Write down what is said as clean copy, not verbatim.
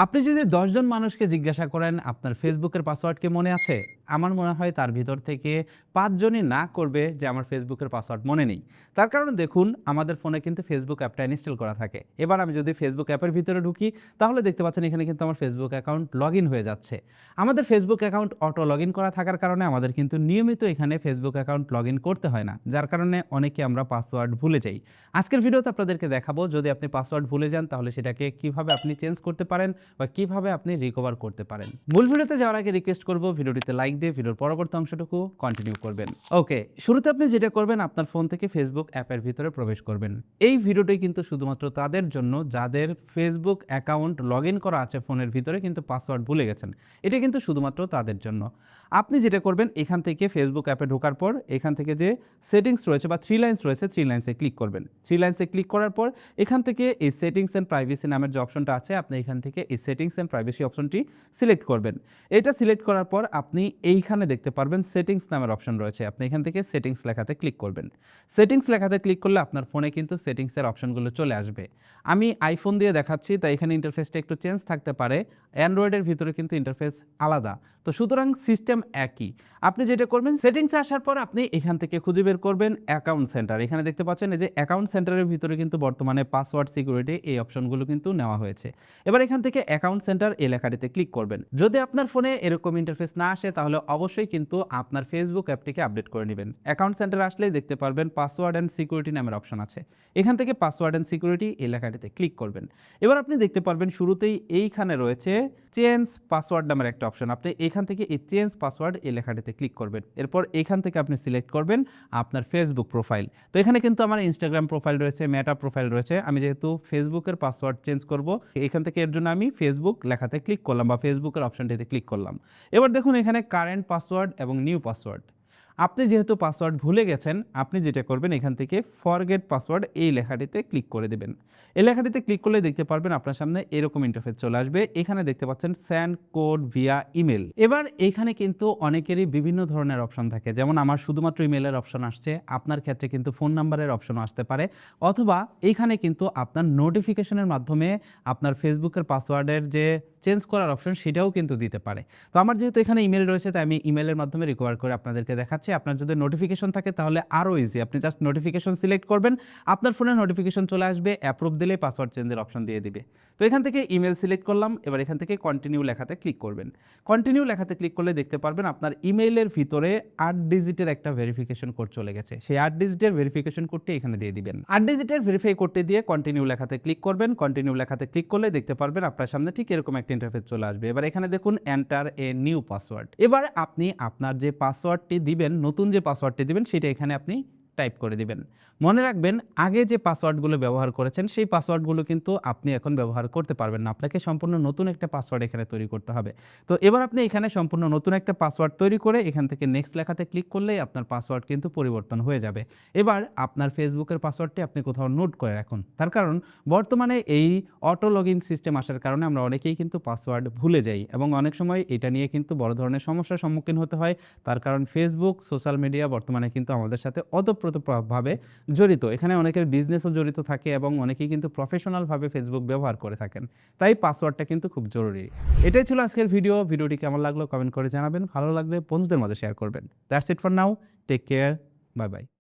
আপনি যদি ১০ জন মানুষকে জিজ্ঞাসা করেন আপনার ফেসবুকের পাসওয়ার্ড কি মনে আছে? আমার মনে হয় তার ভিতর থেকে ৫ জনই না করবে যে আমার ফেসবুকের পাসওয়ার্ড মনে নেই। তার কারণ দেখুন আমাদের ফোনে কিন্তু ফেসবুক অ্যাপটা ইনস্টল করা থাকে। এবার আমি যদি ফেসবুক অ্যাপের ভিতরে ঢুকি তাহলে দেখতে পাচ্ছেন এখানে কিন্তু আমার ফেসবুক অ্যাকাউন্ট লগইন হয়ে যাচ্ছে। আমাদের ফেসবুক অ্যাকাউন্ট অটো লগইন করা থাকার কারণে আমাদের কিন্তু নিয়মিত এখানে ফেসবুক অ্যাকাউন্ট লগইন করতে হয় না। যার কারণে অনেকে আমরা পাসওয়ার্ড ভুলে যাই। আজকের ভিডিওতে আপনাদেরকে দেখাবো যদি আপনি পাসওয়ার্ড ভুলে যান তাহলে সেটাকে কিভাবে আপনি চেঞ্জ করতে পারেন বা কিভাবে আপনি রিকভার করতে পারেন। মূল ভিডিওতে যাওয়ার আগে রিকোয়েস্ট করব ভিডিওটিতে লাইক দিয়ে ভিডিওর পরবর্তী অংশটুকু কন্টিনিউ করবেন। ওকে, শুরুতে আপনি যেটা করবেন আপনার ফোন থেকে ফেসবুক অ্যাপের ভিতরে প্রবেশ করবেন। এই ভিডিওটি কিন্তু শুধুমাত্র তাদের জন্য যাদের ফেসবুক অ্যাকাউন্ট লগইন করা আছে ফোনের ভিতরে কিন্তু পাসওয়ার্ড ভুলে গেছেন। এটা কিন্তু শুধুমাত্র তাদের জন্য। আপনি যেটা করবেন এখান থেকে ফেসবুক অ্যাপে ঢোকার পর এখান থেকে যে সেটিংস রয়েছে বা 3 লাইনস রয়েছে 3 লাইনসে ক্লিক করবেন। 3 লাইনসে ক্লিক করার পর এখান থেকে এই সেটিংস এন্ড প্রাইভেসি নামের যে অপশনটা আছে আপনি এখান থেকে এই সেটিংস এন্ড প্রাইভেসি অপশনটি সিলেক্ট করবেন। এটা সিলেক্ট করার পর আপনি এইখানে দেখতে পারবেন সেটিংস নামের অপশন রয়েছে। আপনি এখান থেকে সেটিংস লেখাতে ক্লিক করবেন। সেটিংস লেখাতে ক্লিক করলে আপনার ফোনে কিন্তু সেটিংসের অপশনগুলো চলে আসবে। আমি আইফোন দিয়ে দেখাচ্ছি তাই এখানে ইন্টারফেসটা একটু চেঞ্জ থাকতে পারে। অ্যান্ড্রয়েডের ভিতরে কিন্তু ইন্টারফেস আলাদা। তো সুতরাং সিস্টেম একই। আপনি যেটা করবেন সেটিংসে আসার পর আপনি এখান থেকে খুঁজে বের করবেন অ্যাকাউন্ট সেন্টার। এখানে দেখতে পাচ্ছেন এই যে অ্যাকাউন্ট সেন্টারের ভিতরে কিন্তু বর্তমানে পাসওয়ার্ড সিকিউরিটি এই অপশনগুলো কিন্তু নেওয়া হয়েছে। এবার এখান থেকে অ্যাকাউন্ট সেন্টার এই লেখাটিতে ক্লিক করবেন। যদি আপনার ফোনে এরকম ইন্টারফেস না আসে তাহলে অবশ্যই কিন্তু আপনার ফেসবুক অ্যাপটিকে আপডেট করে নেবেন। অ্যাকাউন্ট সেন্টার আসলেই দেখতে পারবেন পাসওয়ার্ড অ্যান্ড সিকিউরিটি নামের অপশন আছে। এখান থেকে পাসওয়ার্ড অ্যান্ড সিকিউরিটি এই লেখাটিতে ক্লিক করবেন। এবার আপনি দেখতে পারবেন শুরুতেই এইখানে রয়েছে চেঞ্জ পাসওয়ার্ড নামের একটা অপশন। আপনি এখান থেকে এই চেঞ্জ পাসওয়ার্ড এই লেখাটিতে ক্লিক করবেন। এরপর এখান থেকে আপনি সিলেক্ট করবেন আপনার ফেসবুক প্রোফাইল। তো এখানে কিন্তু আমার ইনস্টাগ্রাম প্রোফাইল রয়েছে, মেটা প্রোফাইল রয়েছে। আমি যেহেতু ফেসবুকের পাসওয়ার্ড চেঞ্জ করব এখান থেকে এর জন্য আমি ফেসবুক লেখাতে ক্লিক করলাম বা ফেসবুকের অপশনটিতে ক্লিক করলাম। এবার দেখুন এখানে কারেন্ট পাসওয়ার্ড এবং নিউ পাসওয়ার্ড। আপনি যেহেতু পাসওয়ার্ড ভুলে গেছেন আপনি যেটা করবেন এখান থেকে ফরগেট পাসওয়ার্ড এই লেখাটিতে ক্লিক করে দেবেন। এই লেখাটিতে ক্লিক করলে দেখতে পারবেন আপনার সামনে এরকম ইন্টারফেস চলে আসবে। এখানে দেখতে পাচ্ছেন সেন্ড কোড ভিয়া ইমেল। এবার এখানে কিন্তু অনেকেরই বিভিন্ন ধরনের অপশন থাকে, যেমন আমার শুধুমাত্র ইমেলের অপশন আসছে, আপনার ক্ষেত্রে কিন্তু ফোন নাম্বারের অপশনও আসতে পারে, অথবা এইখানে কিন্তু আপনার নোটিফিকেশনের মাধ্যমে আপনার ফেসবুকের পাসওয়ার্ডের যে চেঞ্জ করার অপশন সেটাও কিন্তু দিতে পারে। তো আমার যেহেতু এখানে ইমেল রয়েছে তাই আমি ইমেলের মাধ্যমে রিকভার করে আপনাদেরকে দেখাচ্ছি। আপনার যদি নোটিফিকেশন থাকে তাহলে আরও ইজি। আপনি জাস্ট নোটিফিকেশন সিলেক্ট করবেন, আপনার ফোনে নোটিফিকেশন চলে আসবে, অ্যাপ্রুভ দিলেই পাসওয়ার্ড চেঞ্জের অপশন দিয়ে দিবে। তো এখান থেকে ইমেল সিলেক্ট করলাম। এবার এখান থেকে কন্টিনিউ লেখাতে ক্লিক করবেন। কন্টিনিউ লেখাতে ক্লিক করলে দেখতে পারবেন আপনার ইমেইলের ভিতরে 8 ডিজিটের একটা ভেরিফিকেশন কোড চলে গেছে। সেই 8 ডিজিটের ভেরিফিকেশন কোডটি এখানে দিয়ে দিবেন। 8 ডিজিটের ভেরিফাই কোডটি দিয়ে কন্টিনিউ লেখাতে ক্লিক করবেন। কন্টিনিউ লেখাতে ক্লিক করলে দেখতে পারবেন আপনার সামনে ঠিক এরকম একটা ইন্টারফেস চলে আসবে। এবার এখানে দেখুন এন্টার এ নিউ পাসওয়ার্ড। এবার আপনি আপনার যে পাসওয়ার্ডটি দিবেন, নতুন যে পাসওয়ার্ডটি দিবেন সেটা এখানে আপনি টাইপ করে দিবেন। মনে রাখবেন আগে যে পাসওয়ার্ডগুলো ব্যবহার করেছেন সেই পাসওয়ার্ডগুলো কিন্তু আপনি এখন ব্যবহার করতে পারবেন না। আপনাকে সম্পূর্ণ নতুন একটা পাসওয়ার্ড এখানে তৈরি করতে হবে। তো এবার আপনি এখানে সম্পূর্ণ নতুন একটা পাসওয়ার্ড তৈরি করে এখান থেকে নেক্সট লেখাতে ক্লিক করলেই আপনার পাসওয়ার্ড কিন্তু পরিবর্তন হয়ে যাবে। এবার আপনার ফেসবুকের পাসওয়ার্ডটি আপনি কোথাও নোট করে রাখুন। তার কারণ বর্তমানে এই অটো লগইন সিস্টেম আসার কারণে আমরা অনেকেই কিন্তু পাসওয়ার্ড ভুলে যাই এবং অনেক সময় এটা নিয়ে কিন্তু বড় ধরনের সমস্যার সম্মুখীন হতে হয়। তার কারণ ফেসবুক, সোশ্যাল মিডিয়া বর্তমানে কিন্তু আমাদের সাথে ওতপ্রোতভাবে জড়িত। এখানে অনেকের বিজনেসও জড়িত থাকে এবং অনেকেই কিন্তু প্রফেশনালভাবে ফেসবুক ব্যবহার করে থাকেন। তাই পাসওয়ার্ডটা কিন্তু খুব জরুরি। এটাই ছিল আজকের ভিডিও। ভিডিওটি কেমন লাগলো কমেন্ট করে জানাবেন। ভালো লাগলে বন্ধুদের মাঝে শেয়ার করবেন। That's it for now. Take care. Bye by.